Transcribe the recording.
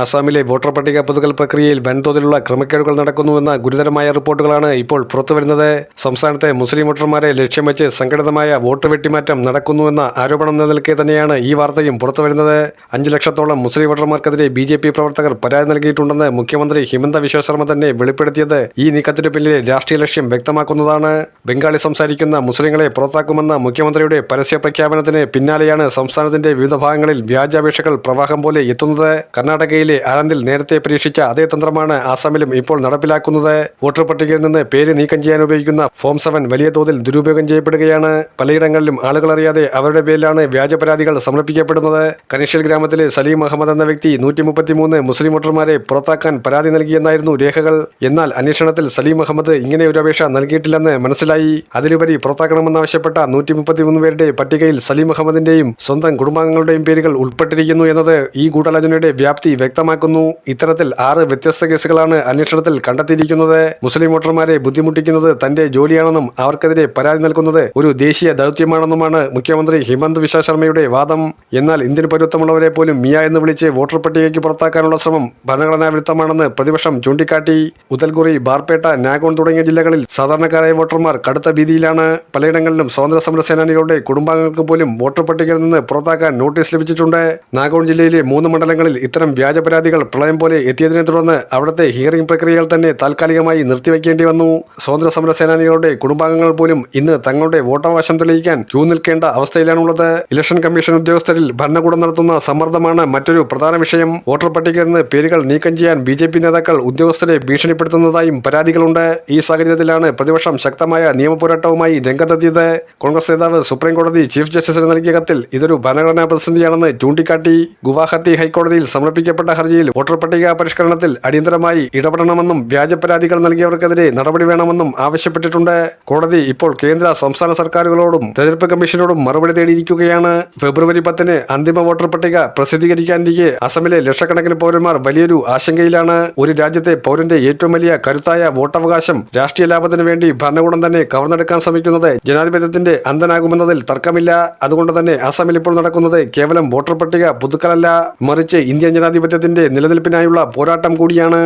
ആസാമിലെ വോട്ടർ പട്ടിക പുതുക്കൽ പ്രക്രിയയിൽ വൻതോതിലുള്ള ക്രമക്കേടുകൾ നടക്കുന്നുവെന്ന ഗുരുതരമായ റിപ്പോർട്ടുകളാണ് ഇപ്പോൾ പുറത്തുവരുന്നത്. സംസ്ഥാനത്തെ മുസ്ലിം വോട്ടർമാരെ ലക്ഷ്യം വെച്ച് സംഘടിതമായ വോട്ട് വെട്ടിമാറ്റം നടക്കുന്നുവെന്ന ആരോപണം നിലനിൽക്കെ തന്നെയാണ് ഈ വാർത്തയും പുറത്തുവരുന്നത്. 5 ലക്ഷത്തോളം മുസ്ലിം വോട്ടർമാർക്കെതിരെ BJP പ്രവർത്തകർ പരാതി നൽകിയിട്ടുണ്ടെന്ന് മുഖ്യമന്ത്രി ഹിമന്ത വിശ്വ ശർമ്മ തന്നെ വെളിപ്പെടുത്തിയത് ഈ നീക്കത്തിന് പിന്നിലെ രാഷ്ട്രീയ ലക്ഷ്യം വ്യക്തമാക്കുന്നതാണ്. ബംഗാളി സംസാരിക്കുന്ന മുസ്ലിങ്ങളെ പുറത്താക്കുമെന്ന മുഖ്യമന്ത്രിയുടെ പരസ്യ പ്രഖ്യാപനത്തിന് പിന്നാലെയാണ് സംസ്ഥാനത്തിന്റെ വിവിധ ഭാഗങ്ങളിൽ വ്യാജാപേക്ഷകൾ പ്രവാഹം പോലെ എത്തുന്നത്. കർണാടകയിലെ ആനന്ദിൽ നേരത്തെ പരീക്ഷിച്ച അതേ തന്ത്രമാണ് ആസാമിലും ഇപ്പോൾ നടപ്പിലാക്കുന്നത്. വോട്ടർ പട്ടികയിൽ നിന്ന് പേര് നീക്കം ചെയ്യാൻ ഉപയോഗിക്കുന്ന ഫോം 7 വലിയ തോതിൽ ദുരുപയോഗം ചെയ്യപ്പെടുകയാണ്. പലയിടങ്ങളിലും ആളുകൾ അറിയാതെ അവരുടെ പേരിലാണ് വ്യാജ പരാതികൾ സമർപ്പിക്കപ്പെടുന്നത്. കനിഷ്യൽ ഗ്രാമത്തിലെ സലീം അഹമ്മദ് എന്ന വ്യക്തി 133 മുസ്ലിം വോട്ടർമാരെ പുറത്താക്കാൻ പരാതി നൽകിയെന്നായിരുന്നു രേഖകൾ. എന്നാൽ അന്വേഷണത്തിൽ സലീം അഹമ്മദ് ഇങ്ങനെ ഒരു അപേക്ഷ നൽകിയിട്ടില്ലെന്ന് മനസ്സിലായി. അതിലുപരി പുറത്താക്കണമെന്നാവശ്യപ്പെട്ട 133 പേരുടെ പട്ടികയിൽ സലീം അഹമ്മദിന്റെയും സ്വന്തം കുടുംബാംഗങ്ങളുടെയും പേരുകൾ ഉൾപ്പെട്ടിരിക്കുന്നു എന്നത് ഈ ഗൂഢാലോചനയുടെ വ്യാപ്തി വ്യക്തമാക്കുന്നു. ഇത്തരത്തിൽ 6 വ്യത്യസ്ത കേസുകളാണ് അന്വേഷണത്തിൽ കണ്ടെത്തിയിരിക്കുന്നത്. മുസ്ലിം വോട്ടർമാരെ ബുദ്ധിമുട്ടിക്കുന്നത് തന്റെ ജോലിയാണെന്നും അവർക്കെതിരെ പരാതി നൽകുന്നത് ഒരു ദേശീയ ദൗത്യമാണെന്നുമാണ് മുഖ്യമന്ത്രി ഹിമന്ത വിശ്വ ശർമ്മയുടെ വാദം. എന്നാൽ ഇന്ത്യൻ പൗരത്വമുള്ളവരെ പോലും മിയ എന്ന് വിളിച്ച് വോട്ടർ പട്ടികയ്ക്ക് പുറത്താക്കാനുള്ള ശ്രമം ഭരണഘടനാ വിരുദ്ധമാണെന്ന് പ്രതിപക്ഷം ചൂണ്ടിക്കാട്ടി. ഉദൽഗുറി, ബാർപേട്ട, നാഗോൺ തുടങ്ങിയ ജില്ലകളിൽ സാധാരണക്കാരായ വോട്ടർമാർ കടുത്ത ഭീതിയിലാണ്. പലയിടങ്ങളിലും സ്വാതന്ത്ര്യ സമര സേനാനികളുടെ കുടുംബാംഗങ്ങൾക്ക് പോലും വോട്ടർ പട്ടികയിൽ നിന്ന് പുറത്താക്കാൻ നോട്ടീസ് ലഭിച്ചിട്ടുണ്ട്. നാഗോൺ ജില്ലയിലെ 3 മണ്ഡലങ്ങളിൽ ഇത്തരം വ്യാജ പരാതികൾ പ്രളയം പോലെ എത്തിയതിനെ തുടർന്ന് അവിടുത്തെ ഹിയറിംഗ് പ്രക്രിയകൾ തന്നെ താൽക്കാലികമായി നിർത്തിവെക്കേണ്ടി വന്നു. സ്വാതന്ത്ര്യ സമര സേനാനികളുടെ കുടുംബാംഗങ്ങൾ പോലും ഇന്ന് തങ്ങളുടെ വോട്ടവകാശം തെളിയിക്കാൻ ക്യൂ നിൽക്കേണ്ട അവസ്ഥയിലാണുള്ളത്. ഇലക്ഷൻ കമ്മീഷൻ ഉദ്യോഗസ്ഥരിൽ ഭരണകൂടം നടത്തുന്ന സമ്മർദ്ദമാണ് മറ്റൊരു പ്രധാന വിഷയം. വോട്ടർ പട്ടികയിൽ നിന്ന് പേരുകൾ നീക്കം ചെയ്യാൻ BJP നേതാക്കൾ ഉദ്യോഗസ്ഥരെ ഭീഷണിപ്പെടുത്തുന്നതായും പരാതികളുണ്ട്. ഈ സാഹചര്യത്തിലാണ് പ്രതിപക്ഷം ശക്തമായ നിയമപോരാട്ടവുമായി രംഗത്തെത്തിയത്. കോൺഗ്രസ് നേതാവ് സുപ്രീം കോടതി ചീഫ് ജസ്റ്റിസിന് നൽകിയ കത്തിൽ ഇതൊരു ഭരണഘടനാ പ്രതിസന്ധിയാണെന്ന് ചൂണ്ടിക്കാട്ടി. ഗുവാഹത്തി ഹൈക്കോടതിയിൽ സമർപ്പിക്കപ്പെട്ട ഹർജിയിൽ വോട്ടർ പട്ടിക പരിഷ്കരണത്തിൽ അടിയന്തരമായി ഇടപെടണമെന്നും വ്യാജ പരാതികൾ നൽകിയവർക്കെതിരെ നടപടി വേണമെന്നും ആവശ്യപ്പെട്ടിട്ടുണ്ട്. കോടതി ഇപ്പോൾ കേന്ദ്ര സംസ്ഥാന സർക്കാരുകളോടും തെരഞ്ഞെടുപ്പ് കമ്മീഷനോടും മറുപടി തേടിയിരിക്കുകയാണ്. ഫെബ്രുവരി 10 അന്തിമ വോട്ടർ പട്ടിക പ്രസിദ്ധീകരിക്കാനിരിക്കെ അസമിലെ ലക്ഷക്കണക്കിന് പൗരന്മാർ വലിയൊരു ആശങ്കയിലാണ്. ഒരു രാജ്യത്തെ പൗരന്റെ ഏറ്റവും വലിയ കരുത്തായ വോട്ടവകാശം രാഷ്ട്രീയ ലാഭത്തിന് വേണ്ടി ഭരണകൂടം തന്നെ കവർന്നെടുക്കാൻ ശ്രമിക്കുന്നത് ജനാധിപത്യത്തിന്റെ അന്തനാകുമെന്നതിൽ തർക്കമില്ല. അതുകൊണ്ട് തന്നെ അസമിൽ ഇപ്പോൾ നടക്കുന്നത് കേവലം വോട്ടർ പട്ടിക പുതുക്കലല്ല, മറിച്ച് ഇന്ത്യൻ ജനാധിപത്യത്തിന്റെ നിലനിൽപ്പിനായുള്ള പോരാട്ടം കൂടിയാണ്.